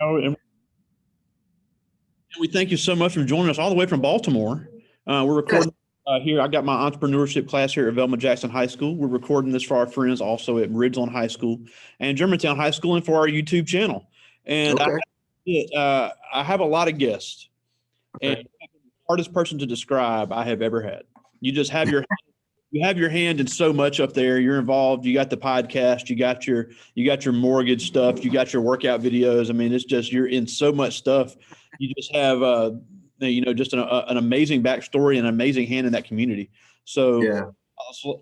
And we thank you so much for joining us all the way from Baltimore. We're recording here. I got my entrepreneurship class here at Velma Jackson High School. We're recording this for our friends also at Ridgeland High School and Germantown High School and for our YouTube channel. And I have a lot of guests. Okay. And the hardest person to describe I have ever had. You just have your hand in so much up there. You're involved. You got the podcast. You got your mortgage stuff. You got your workout videos. I mean, it's just you're in so much stuff. You just have just an amazing backstory and an amazing hand in that community. So yeah.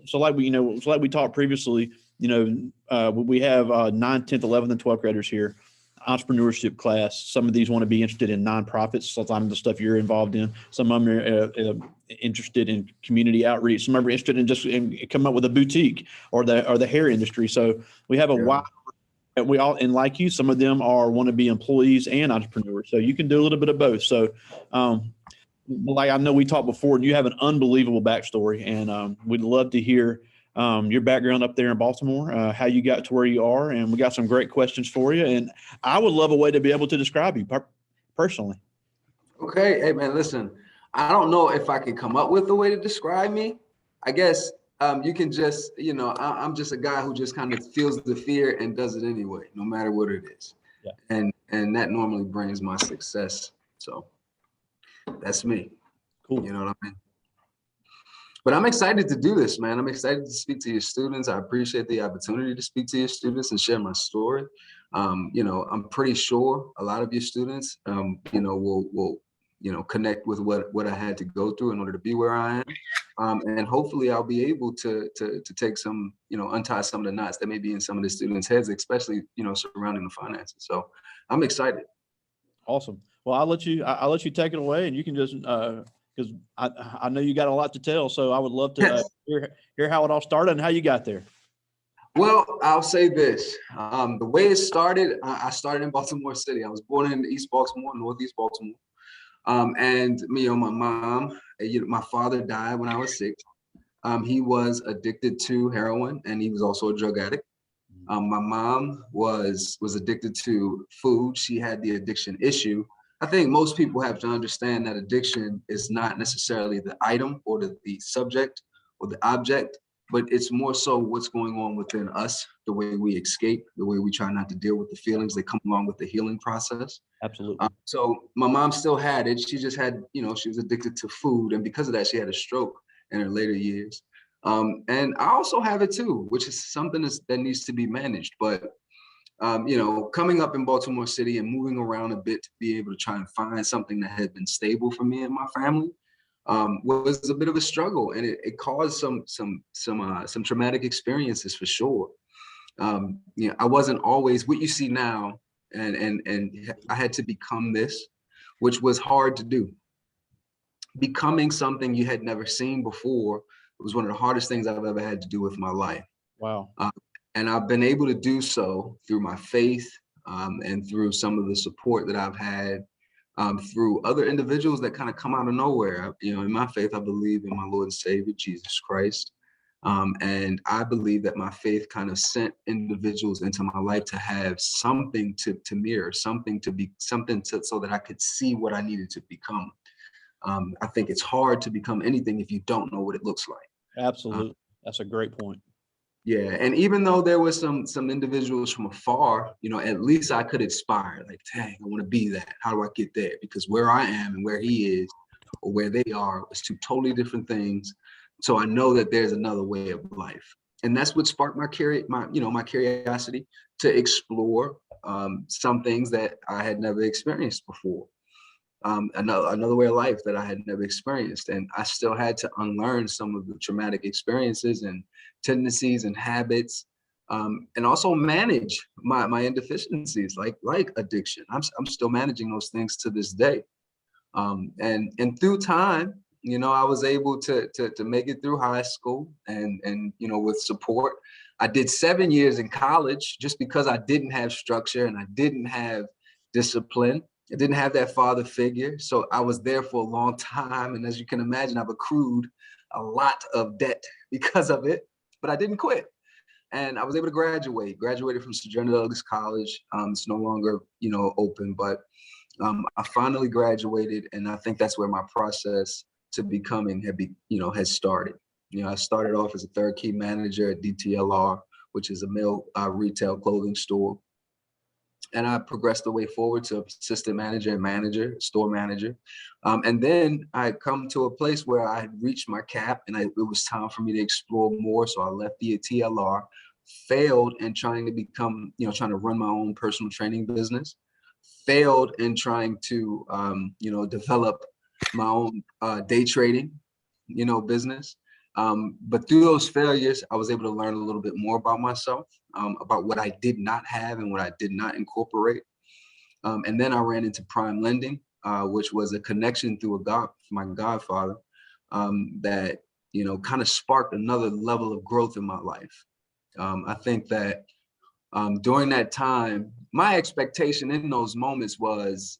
So like we talked previously, we have 9th, 10th, 11th, and 12th graders here. Entrepreneurship class. Some of these want to be interested in nonprofits. So some of the stuff you're involved in. Some of them are interested in community outreach. Some of them are interested in just coming up with a boutique or the hair industry. So we have a wide. We all, and like you, some of them want to be employees and entrepreneurs. So you can do a little bit of both. So, like I know we talked before, and you have an unbelievable backstory, and we'd love to hear your background up there in Baltimore, how you got to where you are, and we got some great questions for you. And I would love a way to be able to describe you personally. Okay. Hey, man, listen, I don't know if I can come up with a way to describe me. I guess you can just, I'm just a guy who just kind of feels the fear and does it anyway, no matter what it is. Yeah. And that normally brings my success. So that's me. Cool. You know what I mean? But I'm excited to do this, man. I'm excited to speak to your students. I appreciate the opportunity to speak to your students and share my story. I'm pretty sure a lot of your students, will connect with what I had to go through in order to be where I am. And hopefully I'll be able to take some, untie some of the knots that may be in some of the students' heads, especially, surrounding the finances. So I'm excited. Awesome. Well, I'll let you take it away, and you can just, because I know you got a lot to tell, so I would love to hear how it all started and how you got there. Well, I'll say this. The way it started, I started in Baltimore City. I was born in East Baltimore, Northeast Baltimore. And my mom, my father died when I was 6. He was addicted to heroin, and he was also a drug addict. My mom was addicted to food. She had the addiction issue. I think most people have to understand that addiction is not necessarily the item or the subject or the object, but it's more so what's going on within us, the way we escape, the way we try not to deal with the feelings that come along with the healing process. Absolutely. So my mom still had it. She just had, she was addicted to food. And because of that, she had a stroke in her later years. And I also have it too, which is something that needs to be managed. But coming up in Baltimore City and moving around a bit to be able to try and find something that had been stable for me and my family was a bit of a struggle, and it caused some traumatic experiences for sure. I wasn't always what you see now, and I had to become this, which was hard to do. Becoming something you had never seen before was one of the hardest things I've ever had to do with my life. Wow. And I've been able to do so through my faith and through some of the support that I've had through other individuals that kind of come out of nowhere. In my faith, I believe in my Lord and Savior, Jesus Christ. And I believe that my faith kind of sent individuals into my life to have something to mirror, something so that I could see what I needed to become. I think it's hard to become anything if you don't know what it looks like. Absolutely. That's a great point. Yeah, and even though there was some individuals from afar, at least I could aspire, like, dang, I want to be that. How do I get there? Because where I am and where he is or where they are is two totally different things. So I know that there's another way of life. And that's what sparked my curiosity to explore some things that I had never experienced before. Another way of life that I had never experienced. And I still had to unlearn some of the traumatic experiences and tendencies and habits, and also manage my indeficiencies like addiction. I'm still managing those things to this day. And through time, I was able to make it through high school and with support. I did 7 years in college just because I didn't have structure and I didn't have discipline. I didn't have that father figure. So I was there for a long time. And as you can imagine, I've accrued a lot of debt because of it, but I didn't quit. And I was able to graduated from Sojourner Douglas College. It's no longer, open, but I finally graduated, and I think that's where my process to becoming has started. I started off as a third key manager at DTLR, which is a male retail clothing store. And I progressed the way forward to assistant manager and manager, store manager. And then I come to a place where I had reached my cap, and it was time for me to explore more. So I left the TLR, failed in trying to become, trying to run my own personal training business, failed in trying to, develop my own day trading, business. But through those failures, I was able to learn a little bit more about myself, about what I did not have and what I did not incorporate. And then I ran into prime lending, which was a connection through my godfather, that, kind of sparked another level of growth in my life. I think that during that time, my expectation in those moments was,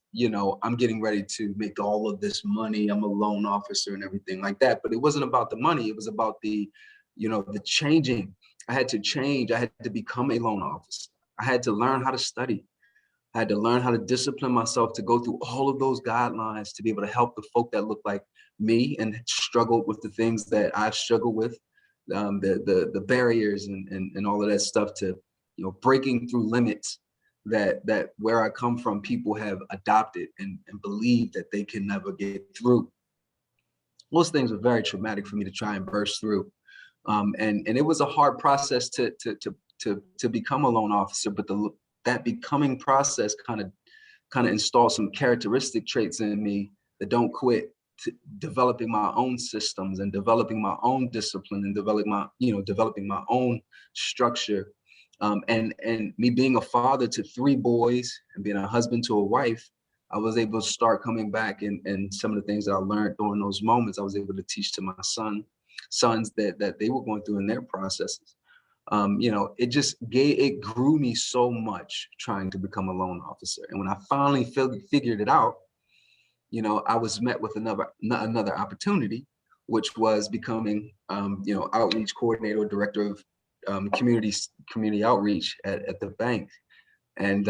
I'm getting ready to make all of this money. I'm a loan officer and everything like that. But it wasn't about the money. It was about the changing. I had to change. I had to become a loan officer. I had to learn how to study. I had to learn how to discipline myself to go through all of those guidelines to be able to help the folk that look like me and struggled with the things that I've struggled with, the barriers and all of that stuff, to breaking through limits that where I come from, people have adopted and believe that they can never get through. Those things were very traumatic for me to try and burst through. And it was a hard process to become a loan officer, but that becoming process kind of installed some characteristic traits in me that don't quit, developing my own systems and developing my own discipline and developing my own structure. And me being a father to 3 boys and being a husband to a wife, I was able to start coming back, and some of the things that I learned during those moments, I was able to teach to my sons that they were going through in their processes. It grew me so much trying to become a loan officer. And when I finally figured it out, I was met with another opportunity, which was becoming, outreach coordinator, director of community outreach at the bank. And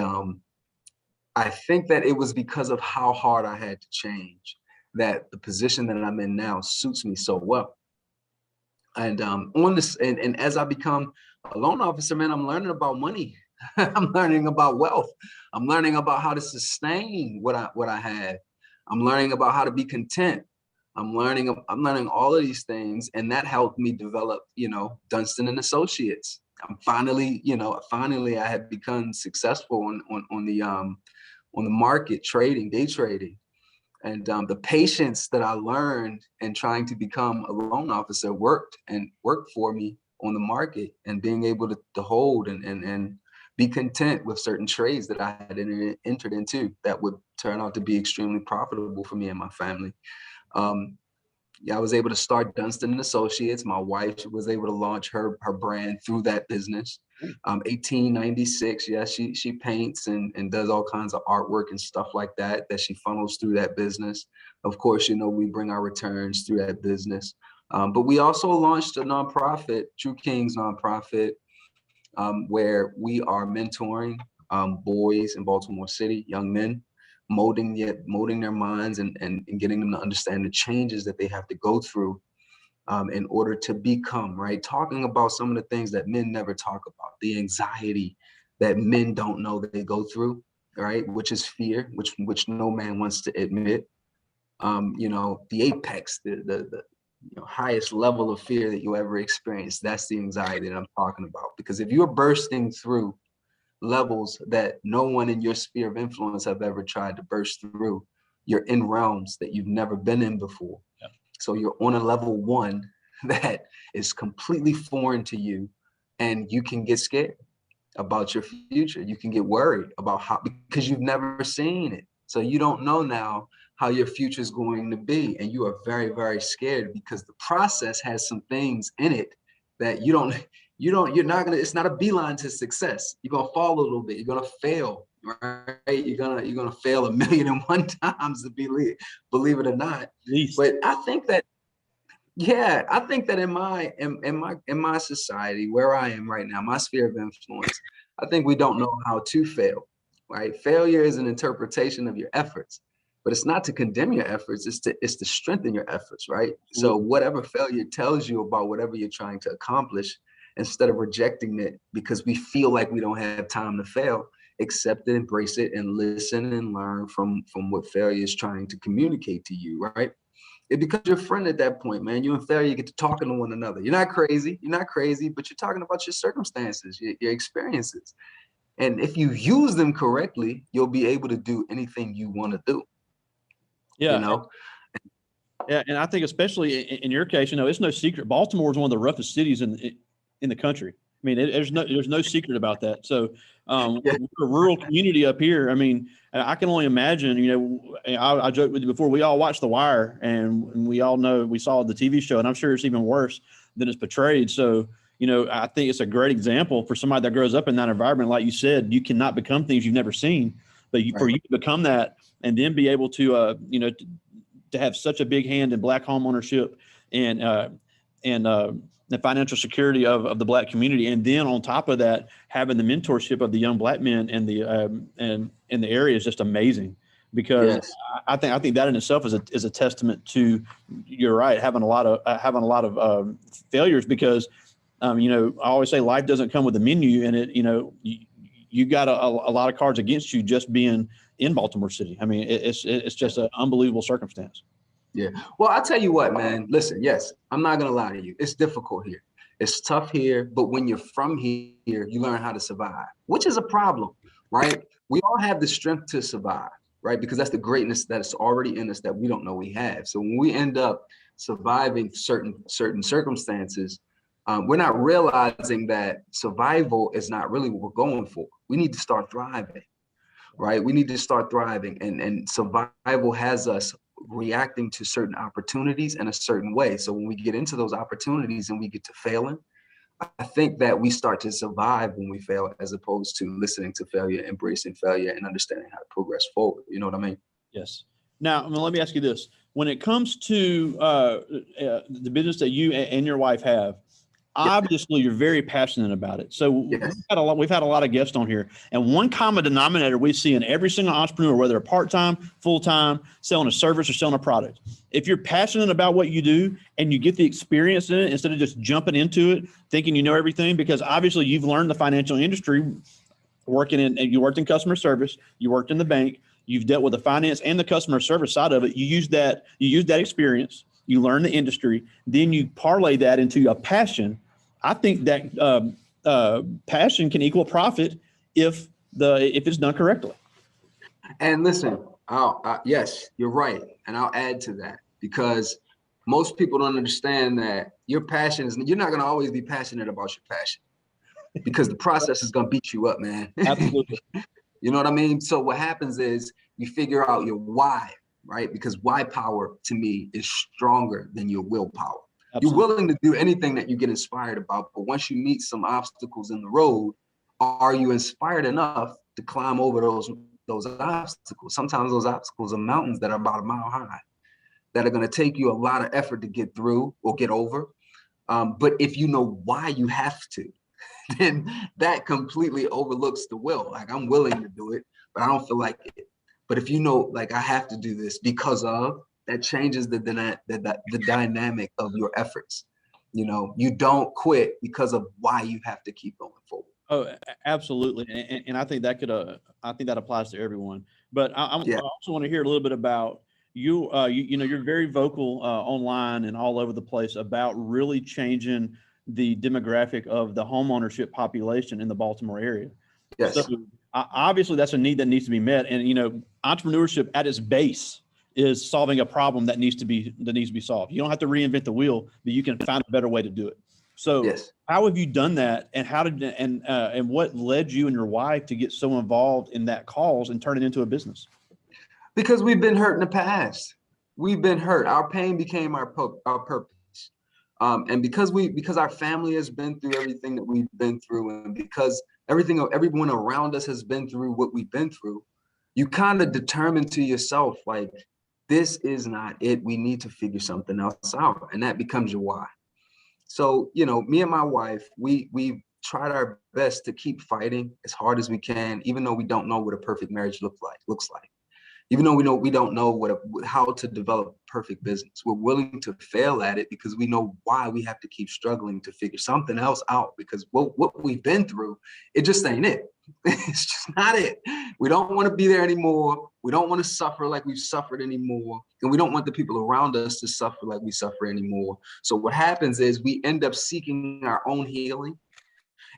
I think that it was because of how hard I had to change that the position that I'm in now suits me so well. And on this, and as I become a loan officer, man, I'm learning about money. I'm learning about wealth. I'm learning about how to sustain what I had. I'm learning about how to be content. I'm learning all of these things, and that helped me develop, Dunston and Associates. I'm finally I had become successful on the market, day trading. And the patience that I learned in trying to become a loan officer worked for me on the market, and being able to hold and be content with certain trades that I had entered into that would turn out to be extremely profitable for me and my family. I was able to start Dunston and Associates. My wife was able to launch her brand through that business. 1896. Yeah, she paints and does all kinds of artwork and stuff like that she funnels through that business. Of course, we bring our returns through that business. But we also launched a nonprofit, True Kings nonprofit, where we are mentoring boys in Baltimore City, young men, molding their minds and getting them to understand the changes that they have to go through in order to become, right? Talking about some of the things that men never talk about, the anxiety that men don't know that they go through, right? Which is fear, which no man wants to admit. The apex, the highest level of fear that you ever experience, that's the anxiety that I'm talking about. Because if you're bursting through levels that no one in your sphere of influence have ever tried to burst through, you're in realms that you've never been in before. Yeah. So you're on a level 1 that is completely foreign to you, and you can get scared about your future. You can get worried about because you've never seen it. So you don't know now how your future is going to be, and you are very, very scared because the process has some things in it that you're not gonna, it's not a beeline to success. You're gonna fall a little bit, you're gonna fail, right? You're gonna fail 1,000,001 times, to believe it or not. Least. But I think that Yeah, I think that in my society where I am right now, my sphere of influence, I think we don't know how to fail, right? Failure is an interpretation of your efforts, but it's not to condemn your efforts, it's to strengthen your efforts, right? So Absolutely. whatever failure tells you about whatever you're trying to accomplish, instead of rejecting it because we feel like we don't have time to fail, accept it, embrace it, and listen and learn from what failure is trying to communicate to you, right? It becomes your friend at that point, man. You and failure get to talking to one another. You're not crazy. You're not crazy, but you're talking about your circumstances, your experiences. And if you use them correctly, you'll be able to do anything you want to do, you Yeah. know? Yeah, and I think especially in your case, it's no secret. Baltimore is one of the roughest cities in the country. I mean, there's no secret about that. So, Yeah. we're a rural community up here. I mean, I can only imagine. I joked with you before. We all watched The Wire, and we all know we saw the TV show, and I'm sure it's even worse than it's portrayed. So, I think it's a great example for somebody that grows up in that environment. Like you said, you cannot become things you've never seen, but for Right. you to become that and then be able to have such a big hand in Black home ownership and the financial security of the Black community, and then on top of that, having the mentorship of the young Black men and in the area is just amazing. Because Yes. I think that in itself is a testament to, you're right, having a lot of failures. Because I always say life doesn't come with a menu, and you got a lot of cards against you just being in Baltimore City. I mean, it's just an unbelievable circumstance. Yeah. Well, I'll tell you what, man. Listen, yes, I'm not gonna lie to you. It's difficult here. It's tough here, but when you're from here, you learn how to survive, which is a problem, right? We all have the strength to survive, right? Because that's the greatness that's already in us that we don't know we have. So when we end up surviving certain circumstances, we're not realizing that survival is not really what we're going for. We need to start thriving, right? We need to start thriving, and survival has us reacting to certain opportunities in a certain way. So when we get into those opportunities and we get to failing, I think that we start to survive when we fail, as opposed to listening to failure, embracing failure, and understanding how to progress forward. You know what I mean? Yes. Now, let me ask you this: when it comes to the business that you and your wife have, Yeah. obviously you're very passionate about it. So Yes. we've had a lot of guests on here, and one common denominator we see in every single entrepreneur, whether they're part-time, full-time, selling a service or selling a product, if you're passionate about what you do and you get the experience in it instead of just jumping into it thinking you know everything, because obviously you've learned the financial industry you worked in customer service, you worked in the bank, you've dealt with the finance and the customer service side of it. You use that experience, you learn the industry, then you parlay that into a passion. I think that passion can equal profit if it's done correctly. And listen, yes, you're right. And I'll add to that, because most people don't understand that your passion is, you're not going to always be passionate about your passion, because the process is going to beat you up, man. Absolutely. You know what I mean? So what happens is you figure out your why, right? Because why power to me is stronger than your willpower. You're Absolutely. willing to do anything that you get inspired about, but once you meet some obstacles in the road, are you inspired enough to climb over those obstacles? Sometimes those obstacles are mountains that are about a mile high, that are going to take you a lot of effort to get through or get over. But if you know why you have to, then that completely overlooks the will. Like, I'm willing to do it, but I don't feel like it. But if you know, like, I have to do this because of, that changes the dynamic of your efforts. You don't quit because of why you have to keep going forward. Oh, absolutely, and I think I think that applies to everyone. But I Yeah. also want to hear a little bit about you. You're very vocal online and all over the place about really changing the demographic of the homeownership population in the Baltimore area. So Yes. obviously that's a need that needs to be met, and entrepreneurship at its base is solving a problem that needs to be solved. You don't have to reinvent the wheel, but you can find a better way to do it. So Yes. how have you done that, and and what led you and your wife to get so involved in that cause and turn it into a business? Because we've been hurt in the past. We've been hurt. Our pain became our purpose. And because our family has been through everything that we've been through, and because everyone around us has been through what we've been through, you kind of determine to yourself, like, this is not it. We need to figure something else out. And that becomes your why. So, me and my wife, we tried our best to keep fighting as hard as we can, even though we don't know what a perfect marriage looks like. Even though we don't know how to develop a perfect business. We're willing to fail at it because we know why we have to keep struggling to figure something else out, because what we've been through, it just ain't it. It's just not it. We don't want to be there anymore. We don't want to suffer like we've suffered anymore. And we don't want the people around us to suffer like we suffer anymore. So what happens is we end up seeking our own healing.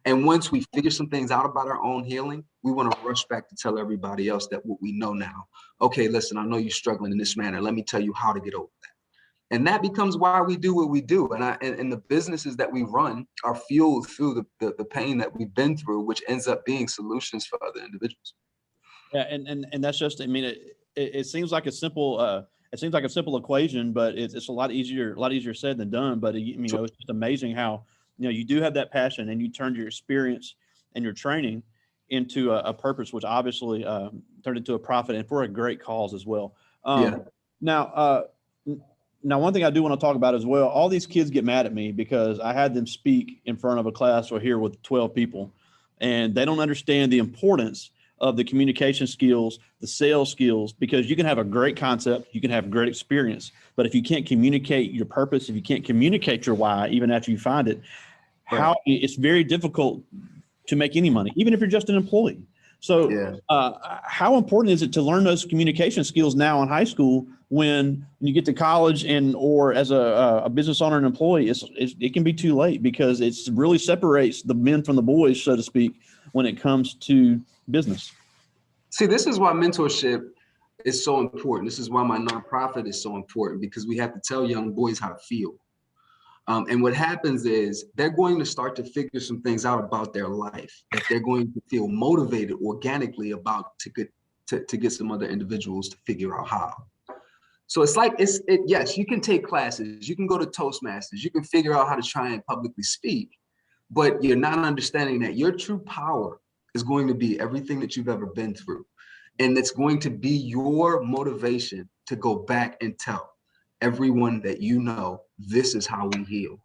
And once we figure some things out about our own healing, we want to rush back to tell everybody else that what we know now. Okay, listen, I know you're struggling in this manner. Let me tell you how to get over that. And that becomes why we do what we do. And the businesses that we run are fueled through the pain that we've been through, which ends up being solutions for other individuals. Yeah, and that's just, I mean, it seems like a simple equation, but it's a lot easier said than done. But it's just amazing how you do have that passion, and you turned your experience and your training into a purpose, which obviously turned into a profit and for a great cause as well. Now, one thing I do want to talk about as well, all these kids get mad at me because I had them speak in front of a class or here with 12 people, and they don't understand the importance of the communication skills, the sales skills, because you can have a great concept, you can have great experience, but if you can't communicate your purpose, if you can't communicate your why, even after you find it, it's very difficult to make any money, even if you're just an employee. So how important is it to learn those communication skills now in high school when you get to college or as a business owner and employee? It can be too late because it really separates the men from the boys, so to speak, when it comes to business. See, this is why mentorship is so important. This is why my nonprofit is so important, because we have to tell young boys how to feel. And what happens is they're going to start to figure some things out about their life that they're going to feel motivated organically about to get some other individuals to figure out how. So it's like, yes, you can take classes, you can go to Toastmasters, you can figure out how to try and publicly speak, but you're not understanding that your true power is going to be everything that you've ever been through. And it's going to be your motivation to go back and tell everyone that this is how we heal,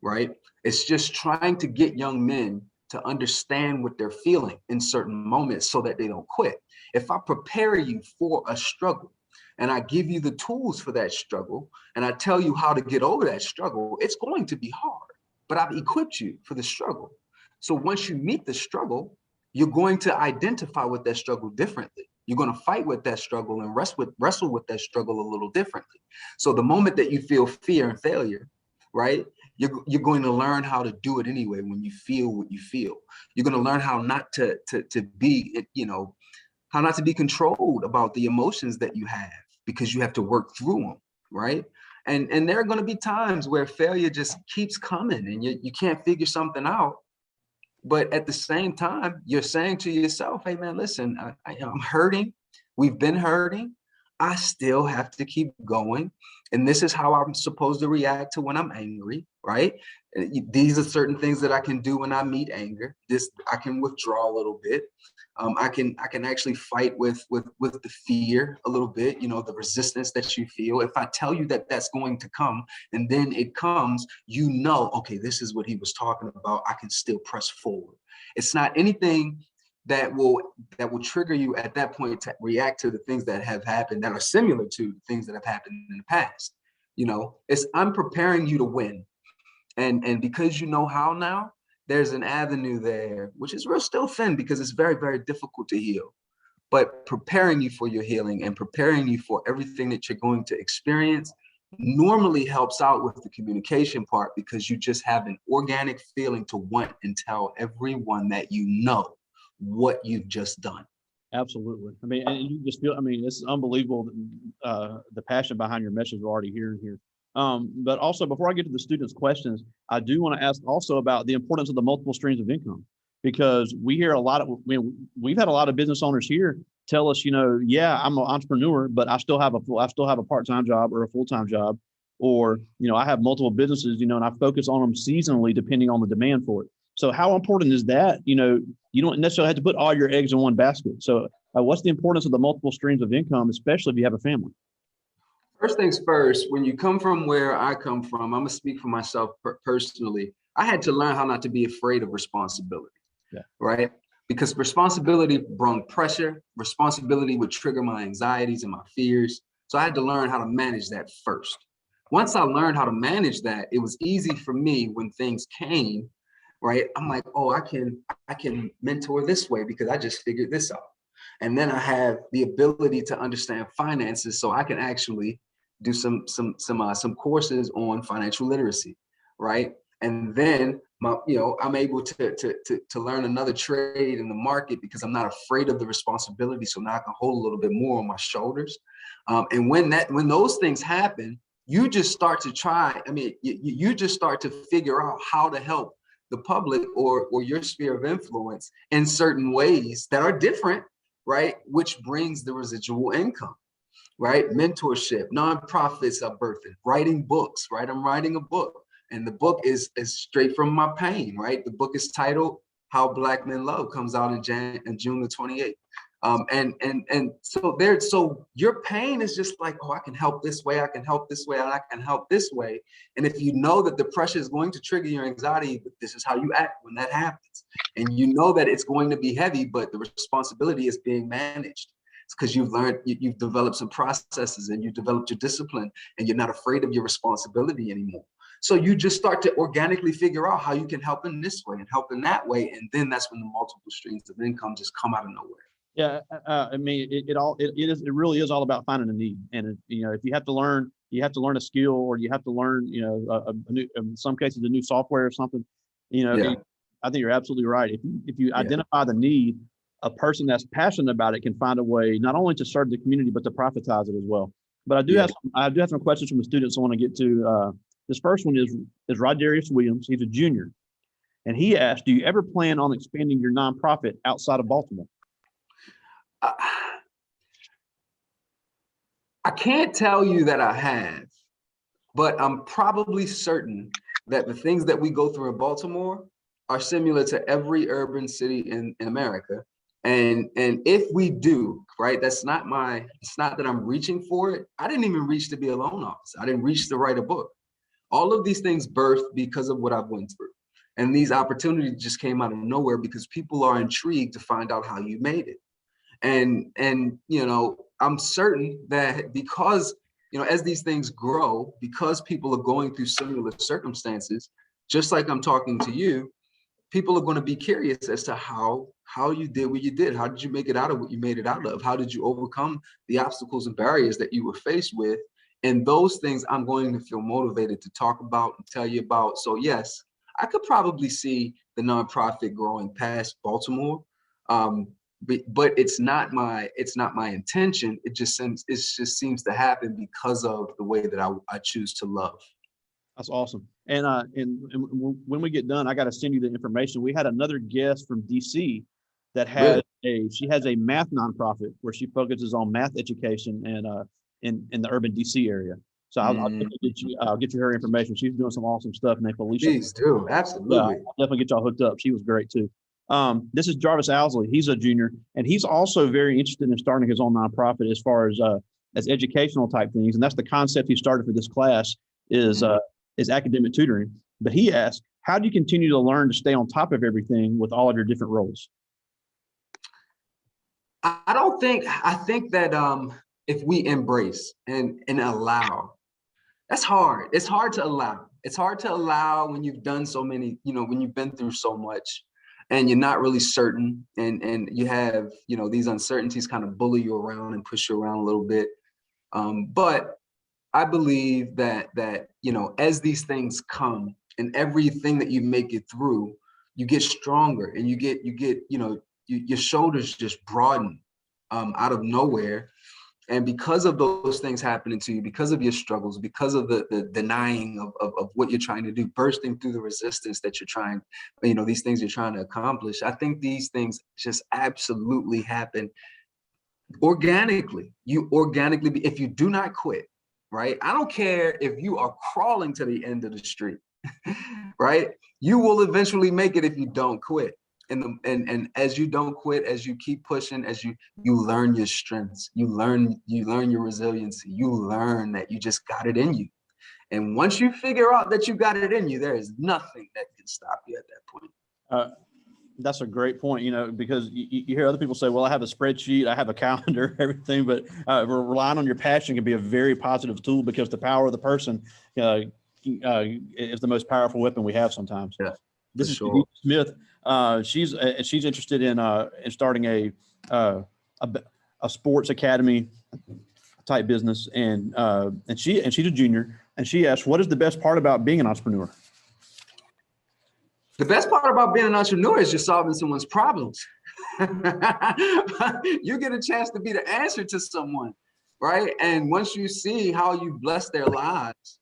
right? It's just trying to get young men to understand what they're feeling in certain moments so that they don't quit. If I prepare you for a struggle and I give you the tools for that struggle and I tell you how to get over that struggle, it's going to be hard, but I've equipped you for the struggle. So once you meet the struggle, you're going to identify with that struggle differently. You're going to fight with that struggle and wrestle with that struggle a little differently. So the moment that you feel fear and failure, right, you're going to learn how to do it anyway. When you feel what you feel, you're going to learn how not to be, how not to be controlled about the emotions that you have, because you have to work through them, right? And there are going to be times where failure just keeps coming and you can't figure something out. But at the same time, you're saying to yourself, hey, man, listen, I'm hurting. We've been hurting. I still have to keep going. And this is how I'm supposed to react to when I'm angry, right? These are certain things that I can do when I meet anger. I can withdraw a little bit. I can actually fight with the fear a little bit, the resistance that you feel. If I tell you that that's going to come and then it comes, okay, this is what he was talking about. I can still press forward. It's not anything that will trigger you at that point to react to the things that have happened that are similar to things that have happened in the past. I'm preparing you to win. And because you know how now, there's an avenue there, which is still thin because it's very, very difficult to heal. But preparing you for your healing and preparing you for everything that you're going to experience normally helps out with the communication part, because you just have an organic feeling to want and tell everyone that what you've just done. Absolutely. I mean, and you just feel, it's unbelievable, the passion behind your message we're already hearing here. But also, before I get to the students' questions, I do want to ask also about the importance of the multiple streams of income, because we hear we've had a lot of business owners here tell us, yeah, I'm an entrepreneur, but I still have a part-time job or a full-time job, or, I have multiple businesses, and I focus on them seasonally depending on the demand for it. So how important is that? You don't necessarily have to put all your eggs in one basket. So what's the importance of the multiple streams of income, especially if you have a family? First things first, when you come from where I come from, I'm gonna speak for myself personally. I had to learn how not to be afraid of responsibility, Yeah. right? Because responsibility brought pressure. Responsibility would trigger my anxieties and my fears. So I had to learn how to manage that first. Once I learned how to manage that, it was easy for me when things came, right? I'm like, oh, I can mentor this way because I just figured this out. And then I have the ability to understand finances, so I can actually do some courses on financial literacy, right? And then I'm able to learn another trade in the market because I'm not afraid of the responsibility. So now I can hold a little bit more on my shoulders. And when those things happen, you just start to try. I mean, you just start to figure out how to help the public or your sphere of influence in certain ways that are different, right? Which brings the residual income, right? Mentorship, nonprofits are birthing, writing books, right? I'm writing a book, and the book is straight from my pain, right? The book is titled How Black Men Love, comes out in June the 28th. And so your pain is just like, oh, I can help this way, I can help this way, and I can help this way. And if you know that the pressure is going to trigger your anxiety, this is how you act when that happens. And you know that it's going to be heavy, but the responsibility is being managed. It's because you've learned, you've developed some processes and you developed your discipline, and you're not afraid of your responsibility anymore. So you just start to organically figure out how you can help in this way and help in that way. And then that's when the multiple streams of income just come out of nowhere. Yeah, I mean, it really is all about finding a need, and if you have to learn, a skill, or you have to learn, a new, in some cases, a new software or something. Yeah. I think you're absolutely right. If you Yeah. identify the need, a person that's passionate about it can find a way not only to serve the community but to profitize it as well. But I do have some questions from the students I want to get to. This first one is Rodarius Williams. He's a junior, and he asked, "Do you ever plan on expanding your nonprofit outside of Baltimore?" I can't tell you that I have, but I'm probably certain that the things that we go through in Baltimore are similar to every urban city in America. And if we do, right, it's not that I'm reaching for it. I didn't even reach to be a loan officer. I didn't reach to write a book. All of these things birthed because of what I've went through. And these opportunities just came out of nowhere because people are intrigued to find out how you made it. And I'm certain that because as these things grow, because people are going through similar circumstances, just like I'm talking to you, people are going to be curious as to how you did what you did. How did you make it out of what you made it out of? How did you overcome the obstacles and barriers that you were faced with? And those things I'm going to feel motivated to talk about and tell you about. So yes, I could probably see the nonprofit growing past Baltimore. But it's not my intention. It just seems to happen because of the way that I choose to love. That's awesome. And when we get done, I got to send you the information. We had another guest from DC that has she has a math nonprofit where she focuses on math education and in the urban DC area. So I'll get you her information. She's doing some awesome stuff. And Felicia, please do, absolutely. I'll definitely get y'all hooked up. She was great too. This is Jarvis Owsley. He's a junior, and he's also very interested in starting his own nonprofit as far as educational type things. And that's the concept he started for this class is academic tutoring. But he asked, how do you continue to learn to stay on top of everything with all of your different roles? I think that if we embrace and allow, that's hard. It's hard to allow. It's hard to allow when you've done so many, when you've been through so much and you're not really certain, and you have, these uncertainties kind of bully you around and push you around a little bit. But I believe that as these things come and everything that you make it through, you get stronger, and you get your shoulders just broaden out of nowhere. And because of those things happening to you, because of your struggles, because of the denying of what you're trying to do, bursting through the resistance that you're trying, these things you're trying to accomplish, I think these things just absolutely happen organically. You organically, if you do not quit, right? I don't care if you are crawling to the end of the street, right? You will eventually make it if you don't quit. And as you don't quit, as you keep pushing, as you learn your strengths, you learn your resiliency, you learn that you just got it in you. And once you figure out that you got it in you, there is nothing that can stop you at that point. That's a great point, because you hear other people say, well, I have a spreadsheet, I have a calendar, everything, but relying on your passion can be a very positive tool, because the power of the person is the most powerful weapon we have sometimes. Yeah, this is sure. Smith. She's interested in starting a sports academy type business, and she's a junior, and she asked, what is the best part about being an entrepreneur? The best part about being an entrepreneur is you're solving someone's problems. You get a chance to be the answer to someone, right? And once you see how you bless their lives,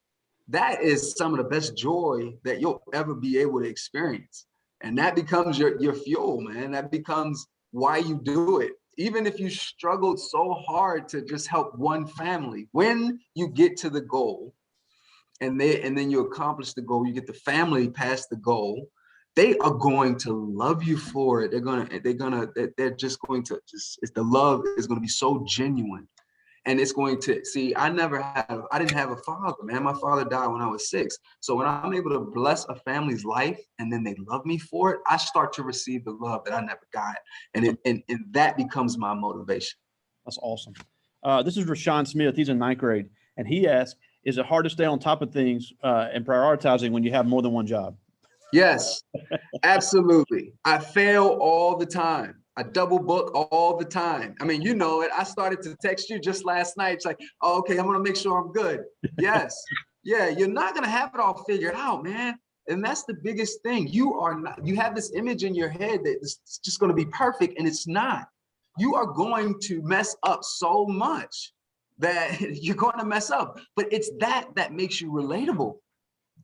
that is some of the best joy that you'll ever be able to experience. And that becomes your fuel, man. That becomes why you do it. Even if you struggled so hard to just help one family, when you get to the goal and then you accomplish the goal, you get the family past the goal, they are going to love you for it. They're just going to the love is going to be so genuine. And it's going to I didn't have a father, man. My father died when I was 6. So when I'm able to bless a family's life and then they love me for it, I start to receive the love that I never got. And that becomes my motivation. That's awesome. This is Rashawn Smith. He's in 9th grade. And he asked, is it hard to stay on top of things and prioritizing when you have more than one job? Yes, absolutely. I fail all the time. I double book all the time. I mean, you know it. I started to text you just last night. It's like, oh, okay, I'm going to make sure I'm good. Yes. Yeah, you're not going to have it all figured out, man. And that's the biggest thing. You have this image in your head that it's just going to be perfect, and it's not. You are going to mess up so much that you're going to mess up. But it's that makes you relatable.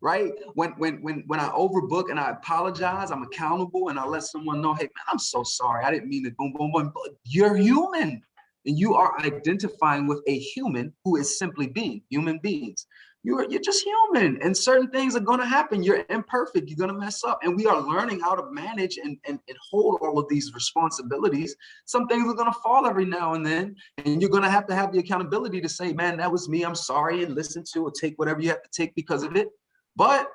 Right? When I overbook and I apologize, I'm accountable, and I let someone know, hey, man, I'm so sorry. I didn't mean to boom, boom, boom. But you're human, and you are identifying with a human who is simply being human beings. You're just human, and certain things are going to happen. You're imperfect. You're going to mess up, and we are learning how to manage and hold all of these responsibilities. Some things are going to fall every now and then, and you're going to have the accountability to say, man, that was me. I'm sorry, and listen to or take whatever you have to take because of it. But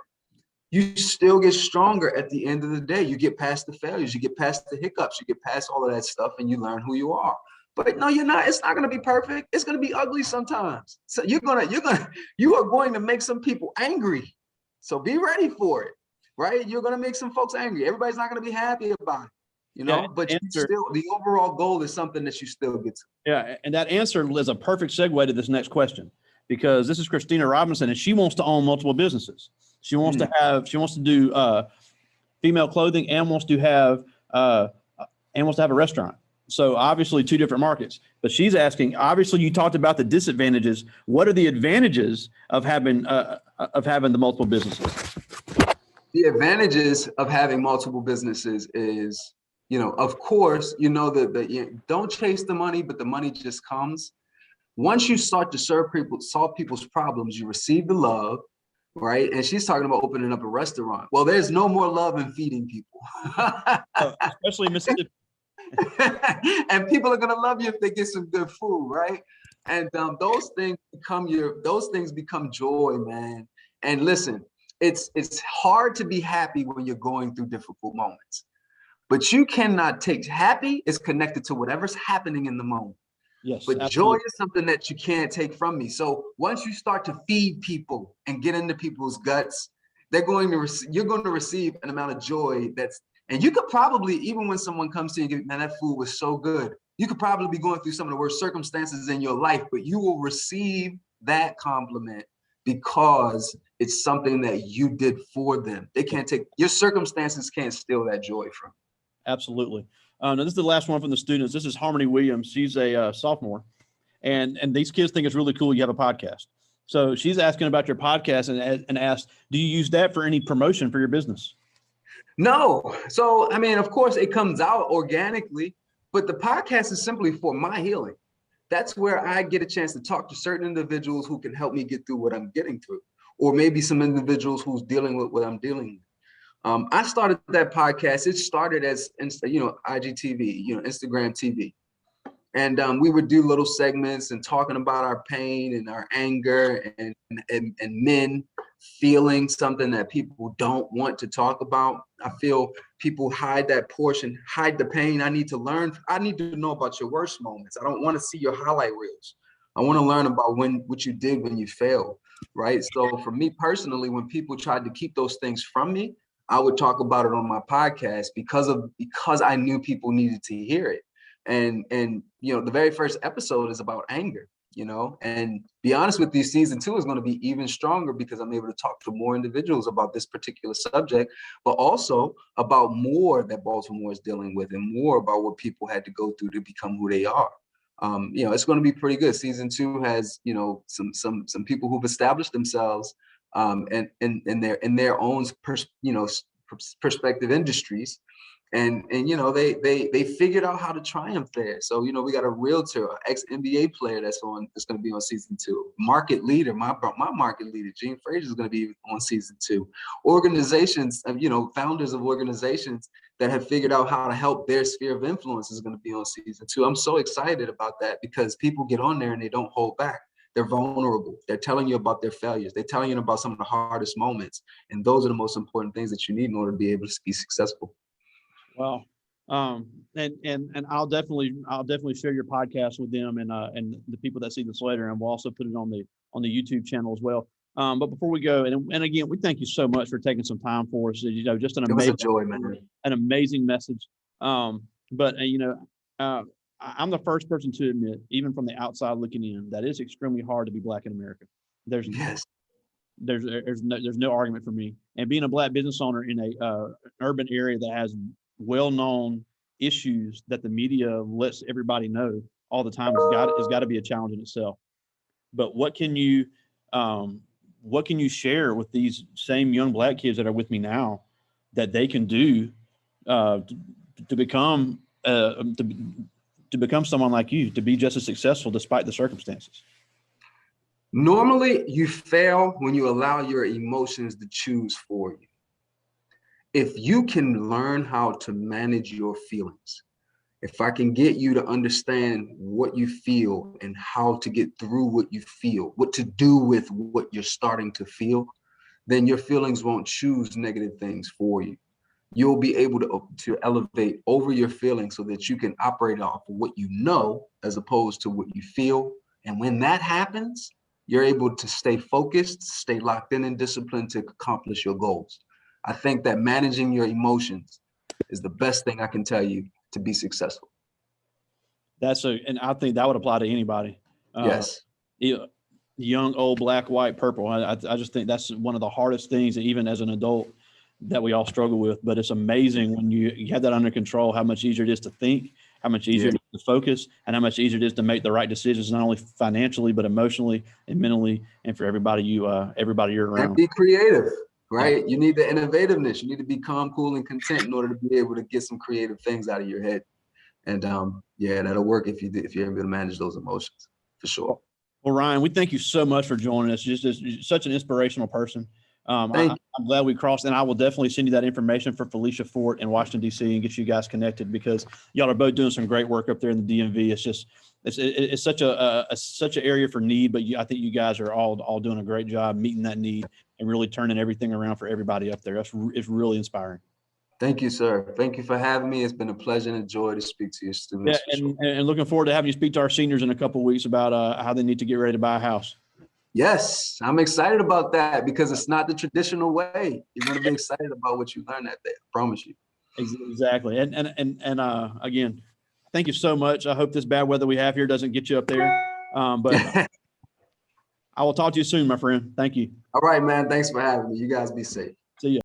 you still get stronger at the end of the day. You get past the failures, you get past the hiccups, you get past all of that stuff, and you learn who you are. But no, you're not. It's not going to be perfect. It's going to be ugly sometimes. So you are going to make some people angry. So be ready for it, right? You're going to make some folks angry. Everybody's not going to be happy about it, but the overall goal is something that you still get to. Yeah. And that answer is a perfect segue to this next question, because this is Christina Robinson, and she wants to own multiple businesses. She wants to do female clothing, and wants to have a restaurant. So obviously 2 different markets, but she's asking, obviously you talked about the disadvantages. What are the advantages of having the multiple businesses? The advantages of having multiple businesses is, of course, don't chase the money, but the money just comes. Once you start to solve people's problems, you receive the love, right? And she's talking about opening up a restaurant. Well, there's no more love in feeding people. Especially in Mississippi. And people are going to love you if they get some good food, right? And those things become joy, man. And listen, it's hard to be happy when you're going through difficult moments. But you cannot happy is connected to whatever's happening in the moment. Yes, but absolutely. Joy is something that you can't take from me. So once you start to feed people and get into people's guts, you're going to receive an amount of joy and you could probably, even when someone comes to you and goes, man, that food was so good, you could probably be going through some of the worst circumstances in your life, but you will receive that compliment because it's something that you did for them. Your circumstances can't steal that joy from you. Absolutely. Now, this is the last one from the students. This is Harmony Williams. She's a sophomore, and these kids think it's really cool you have a podcast. So she's asking about your podcast and asked, do you use that for any promotion for your business? No. So, I mean, of course, it comes out organically, but the podcast is simply for my healing. That's where I get a chance to talk to certain individuals who can help me get through what I'm getting through, or maybe some individuals who's dealing with what I'm dealing with. I started that podcast. It started as, IGTV, Instagram TV. And we would do little segments and talking about our pain and our anger and men feeling something that people don't want to talk about. I feel people hide that portion, hide the pain. I need to learn. I need to know about your worst moments. I don't want to see your highlight reels. I want to learn about what you did when you failed, right? So for me personally, when people tried to keep those things from me, I would talk about it on my podcast because I knew people needed to hear it. And the very first episode is about anger, and be honest with you, season 2 is going to be even stronger because I'm able to talk to more individuals about this particular subject, but also about more that Baltimore is dealing with and more about what people had to go through to become who they are. It's going to be pretty good. Season 2 has, some people who've established themselves and in their own perspective industries. And they figured out how to triumph there. So we got a realtor, ex-NBA player that's going to be on season 2. Market leader, my market leader, Gene Frazier, is going to be on season 2. Organizations, founders of organizations that have figured out how to help their sphere of influence is going to be on season 2. I'm so excited about that because people get on there and they don't hold back. They're vulnerable. They're telling you about their failures. They're telling you about some of the hardest moments, and those are the most important things that you need in order to be able to be successful. Well, and I'll definitely share your podcast with them and the people that see this later, and we'll also put it on the YouTube channel as well. But before we go, and again, we thank you so much for taking some time for us. Just an amazing, joy, man. An amazing message. But I'm the first person to admit, even from the outside looking in, that it's extremely hard to be Black in America. There's no argument for me. And being a Black business owner in an urban area that has well-known issues that the media lets everybody know all the time has got to be a challenge in itself. But what can you share with these same young Black kids that are with me now that they can do to become someone like you, to be just as successful despite the circumstances? Normally, you fail when you allow your emotions to choose for you. If you can learn how to manage your feelings, if I can get you to understand what you feel and how to get through what you feel, what to do with what you're starting to feel, then your feelings won't choose negative things for you. You'll be able to elevate over your feelings so that you can operate off of what you know as opposed to what you feel. And when that happens, you're able to stay focused, stay locked in and disciplined to accomplish your goals. I think that managing your emotions is the best thing I can tell you to be successful. And I think that would apply to anybody. Yes. Young, old, Black, white, purple. I just think that's one of the hardest things, even as an adult, that we all struggle with. But it's amazing when you have that under control, how much easier it is to think, how much easier it is to focus, and how much easier it is to make the right decisions, not only financially, but emotionally and mentally, and for everybody you're around. And be creative. Right? Yeah. You need the innovativeness. You need to be calm, cool, and content in order to be able to get some creative things out of your head. And that'll work if you're able to manage those emotions, for sure. Well, Ryan, we thank you so much for joining us. Just such an inspirational person. I'm glad we crossed, and I will definitely send you that information for Felicia Fort in Washington, D.C. and get you guys connected, because y'all are both doing some great work up there in the DMV. It's such an area for need, but I think you guys are all doing a great job meeting that need and really turning everything around for everybody up there. It's really inspiring. Thank you, sir. Thank you for having me. It's been a pleasure and a joy to speak to your students. Yeah, and looking forward to having you speak to our seniors in a couple of weeks about how they need to get ready to buy a house. Yes, I'm excited about that because it's not the traditional way. You're going to be excited about what you learn that day. I promise you. Exactly. And again, thank you so much. I hope this bad weather we have here doesn't get you up there. But I will talk to you soon, my friend. Thank you. All right, man. Thanks for having me. You guys be safe.